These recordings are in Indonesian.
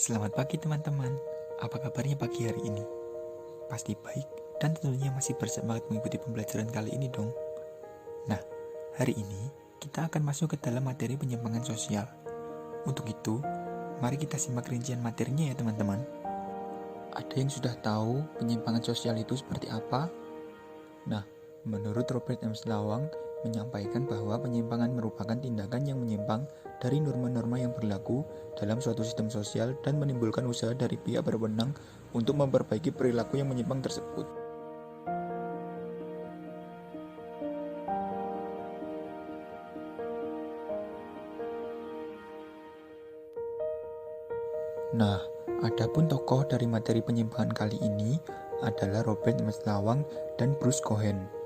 Selamat pagi teman-teman, apa kabarnya pagi hari ini? Pasti baik dan tentunya masih bersemangat mengikuti pembelajaran kali ini dong. Nah, hari ini kita akan masuk ke dalam materi penyimpangan sosial. Untuk itu, mari kita simak rincian materinya ya teman-teman. Ada yang sudah tahu penyimpangan sosial itu seperti apa? Nah, menurut Robert M. Slawang menyampaikan bahwa penyimpangan merupakan tindakan yang menyimpang dari norma-norma yang berlaku dalam suatu sistem sosial dan menimbulkan usaha dari pihak berwenang untuk memperbaiki perilaku yang menyimpang tersebut. Nah, adapun tokoh dari materi penyimpangan kali ini adalah Robert M. Slawang dan Bruce Cohen.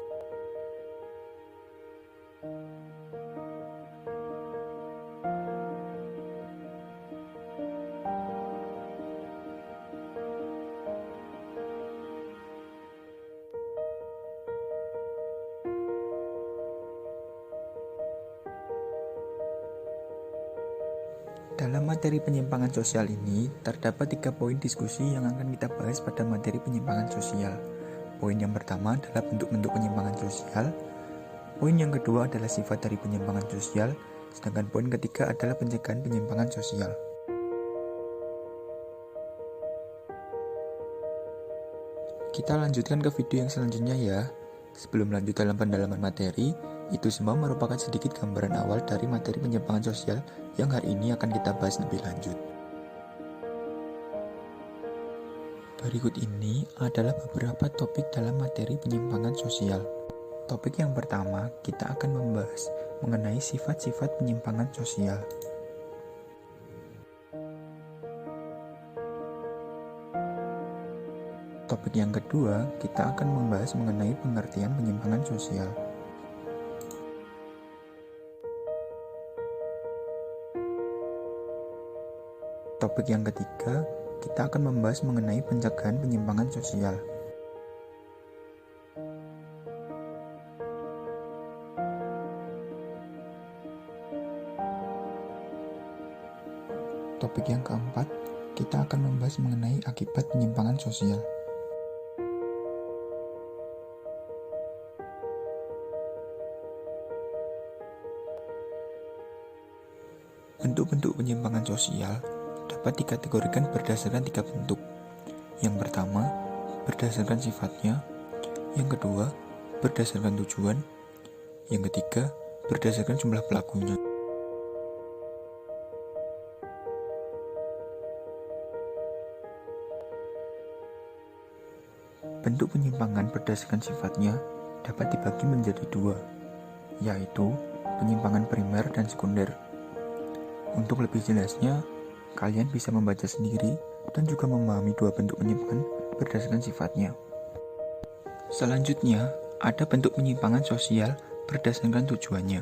Dalam materi penyimpangan sosial ini, terdapat 3 poin diskusi yang akan kita bahas pada materi penyimpangan sosial. Poin yang pertama adalah bentuk-bentuk penyimpangan sosial. Poin yang kedua adalah sifat dari penyimpangan sosial, sedangkan poin ketiga adalah pencegahan penyimpangan sosial. Kita lanjutkan ke video yang selanjutnya ya. Sebelum lanjut dalam pendalaman materi, itu semua merupakan sedikit gambaran awal dari materi penyimpangan sosial yang hari ini akan kita bahas lebih lanjut. Berikut ini adalah beberapa topik dalam materi penyimpangan sosial. Topik yang pertama, kita akan membahas mengenai sifat-sifat penyimpangan sosial. Topik yang kedua, kita akan membahas mengenai pengertian penyimpangan sosial. Topik yang ketiga, kita akan membahas mengenai pencegahan penyimpangan sosial. Topik yang keempat, kita akan membahas mengenai akibat penyimpangan sosial. Bentuk-bentuk penyimpangan sosial dapat dikategorikan berdasarkan 3 bentuk. Yang pertama, berdasarkan sifatnya. Yang kedua, berdasarkan tujuan. Yang ketiga, berdasarkan jumlah pelakunya. Bentuk penyimpangan berdasarkan sifatnya dapat dibagi menjadi 2, yaitu penyimpangan primer dan sekunder. Untuk lebih jelasnya, kalian bisa membaca sendiri dan juga memahami 2 bentuk penyimpangan berdasarkan sifatnya. Selanjutnya, ada bentuk penyimpangan sosial berdasarkan tujuannya.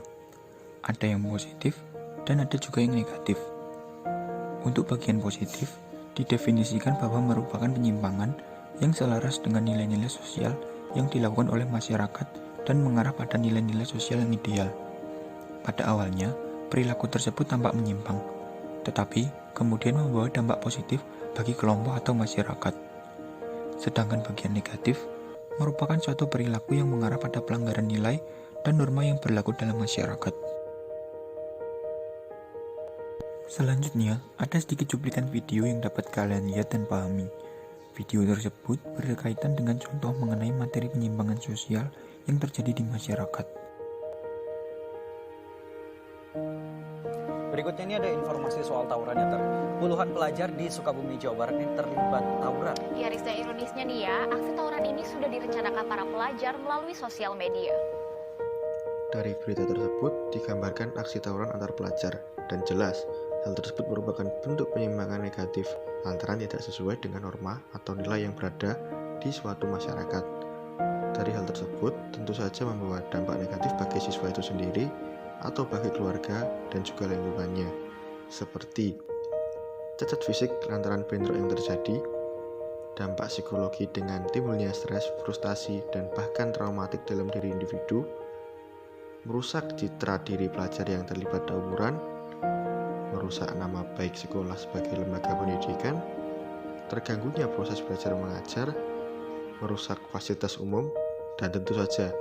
Ada yang positif dan ada juga yang negatif. Untuk bagian positif, didefinisikan bahwa merupakan penyimpangan yang selaras dengan nilai-nilai sosial yang dilakukan oleh masyarakat dan mengarah pada nilai-nilai sosial yang ideal. Pada awalnya, perilaku tersebut tampak menyimpang, tetapi kemudian membawa dampak positif bagi kelompok atau masyarakat. Sedangkan bagian negatif merupakan suatu perilaku yang mengarah pada pelanggaran nilai dan norma yang berlaku dalam masyarakat. Selanjutnya, ada sedikit cuplikan video yang dapat kalian lihat dan pahami. Video tersebut berkaitan dengan contoh mengenai materi penyimpangan sosial yang terjadi di masyarakat. Berikutnya ini ada informasi soal tawuran yang puluhan pelajar di Sukabumi, Jawa Barat ini terlibat tawuran. Ya, Riz, dan ironisnya nih ya, aksi tawuran ini sudah direncanakan para pelajar melalui sosial media. Dari berita tersebut digambarkan aksi tawuran antar pelajar, dan jelas hal tersebut merupakan bentuk penyimpangan negatif lantaran tidak sesuai dengan norma atau nilai yang berada di suatu masyarakat. Dari hal tersebut tentu saja membawa dampak negatif bagi siswa itu sendiri atau bagi keluarga dan juga lingkungannya, seperti cacat fisik lantaran bentrok yang terjadi, dampak psikologi dengan timbulnya stres, frustasi, dan bahkan traumatik dalam diri individu, merusak citra diri pelajar yang terlibat tawuran, merusak nama baik sekolah sebagai lembaga pendidikan, terganggunya proses belajar mengajar, merusak fasilitas umum, dan tentu saja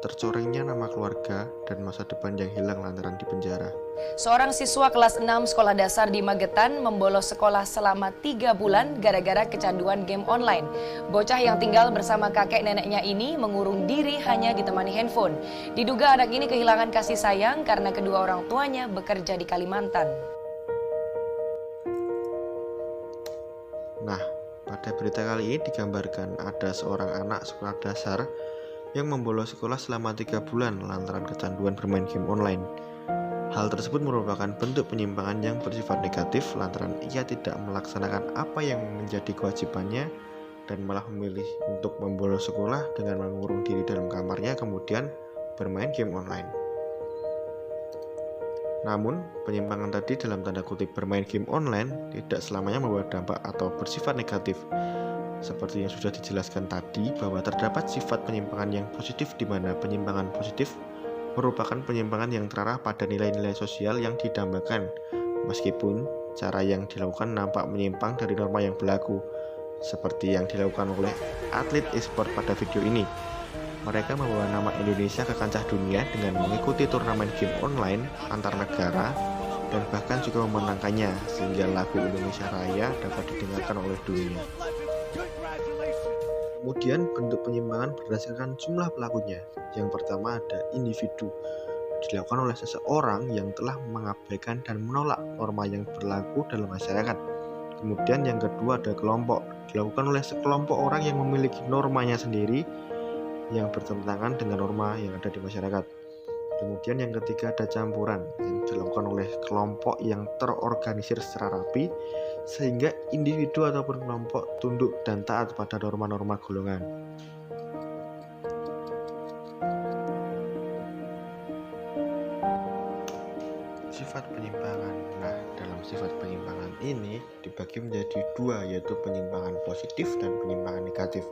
tercorengnya nama keluarga dan masa depan yang hilang lantaran di penjara. Seorang siswa kelas 6 sekolah dasar di Magetan membolos sekolah selama 3 bulan gara-gara kecanduan game online. Bocah yang tinggal bersama kakek neneknya ini mengurung diri hanya ditemani handphone. Diduga anak ini kehilangan kasih sayang karena kedua orang tuanya bekerja di Kalimantan. Nah, pada berita kali ini digambarkan ada seorang anak sekolah dasar yang membolos sekolah selama 3 bulan lantaran kecanduan bermain game online. Hal tersebut merupakan bentuk penyimpangan yang bersifat negatif lantaran ia tidak melaksanakan apa yang menjadi kewajibannya dan malah memilih untuk membolos sekolah dengan mengurung diri dalam kamarnya kemudian bermain game online. Namun, penyimpangan tadi dalam tanda kutip bermain game online tidak selamanya membawa dampak atau bersifat negatif. Seperti yang sudah dijelaskan tadi bahwa terdapat sifat penyimpangan yang positif di mana penyimpangan positif merupakan penyimpangan yang terarah pada nilai-nilai sosial yang didambakan, meskipun cara yang dilakukan nampak menyimpang dari norma yang berlaku, seperti yang dilakukan oleh atlet e-sport pada video ini. Mereka membawa nama Indonesia ke kancah dunia dengan mengikuti turnamen game online antar negara dan bahkan juga memenangkannya sehingga lagu Indonesia Raya dapat didengarkan oleh dunia. Kemudian bentuk penyimpangan berdasarkan jumlah pelakunya. Yang pertama ada individu, dilakukan oleh seseorang yang telah mengabaikan dan menolak norma yang berlaku dalam masyarakat. Kemudian yang kedua ada kelompok, dilakukan oleh sekelompok orang yang memiliki normanya sendiri yang bertentangan dengan norma yang ada di masyarakat. Kemudian yang ketiga ada campuran, yang dilakukan oleh kelompok yang terorganisir secara rapi sehingga individu ataupun kelompok tunduk dan taat pada norma-norma golongan. Sifat penyimpangan. Nah, dalam sifat penyimpangan ini dibagi menjadi dua, yaitu penyimpangan positif dan penyimpangan negatif.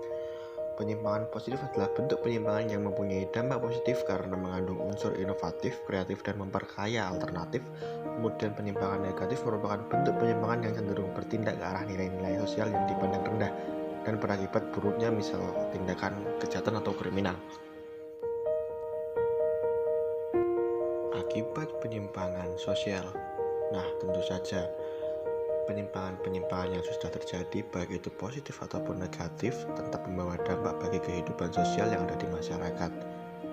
Penyimpangan positif adalah bentuk penyimpangan yang mempunyai dampak positif karena mengandung unsur inovatif, kreatif, dan memperkaya alternatif. Kemudian penyimpangan negatif merupakan bentuk penyimpangan yang cenderung bertindak ke arah nilai-nilai sosial yang dipandang rendah dan berakibat buruknya misal tindakan kejahatan atau kriminal. Akibat penyimpangan sosial. Nah, tentu saja penyimpangan-penyimpangan yang sudah terjadi, baik itu positif ataupun negatif, tetap membawa dampak bagi kehidupan sosial yang ada di masyarakat.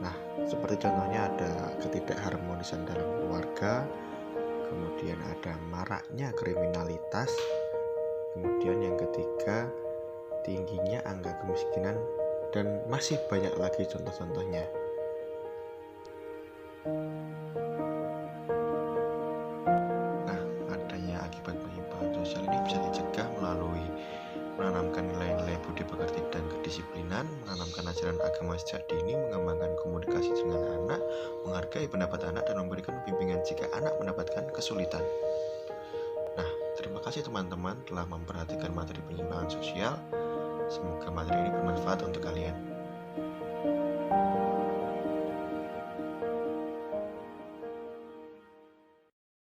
Nah, seperti contohnya ada ketidakharmonisan dalam keluarga, kemudian ada maraknya kriminalitas, kemudian yang ketiga, tingginya angka kemiskinan, dan masih banyak lagi contoh-contohnya. Sosial ini bisa dicegah melalui menanamkan nilai-nilai budi pekerti dan kedisiplinan, menanamkan ajaran agama sejak dini, mengembangkan komunikasi dengan anak, menghargai pendapat anak, dan memberikan bimbingan jika anak mendapatkan kesulitan. Nah, terima kasih teman-teman telah memperhatikan materi penyimpangan sosial. Semoga materi ini bermanfaat untuk kalian.